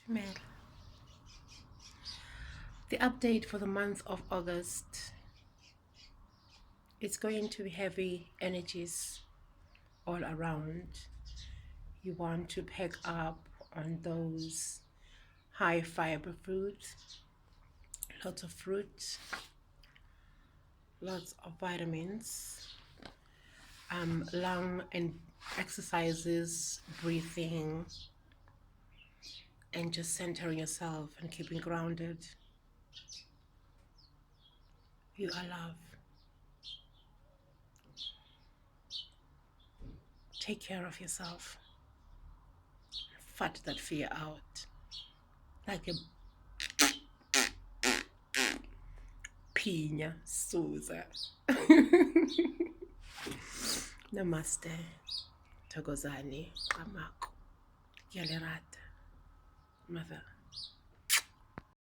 Amen. The update for the month of August, it's going to be heavy energies all around. You want to pick up on those high fiber foods, lots of fruit, lots of vitamins, lung and exercises, breathing, and just centering yourself and keeping grounded. You are love. Take care of yourself. Fight that fear out like a piña Souza. Namaste. Togozani. Amako. Yalerata. Mother.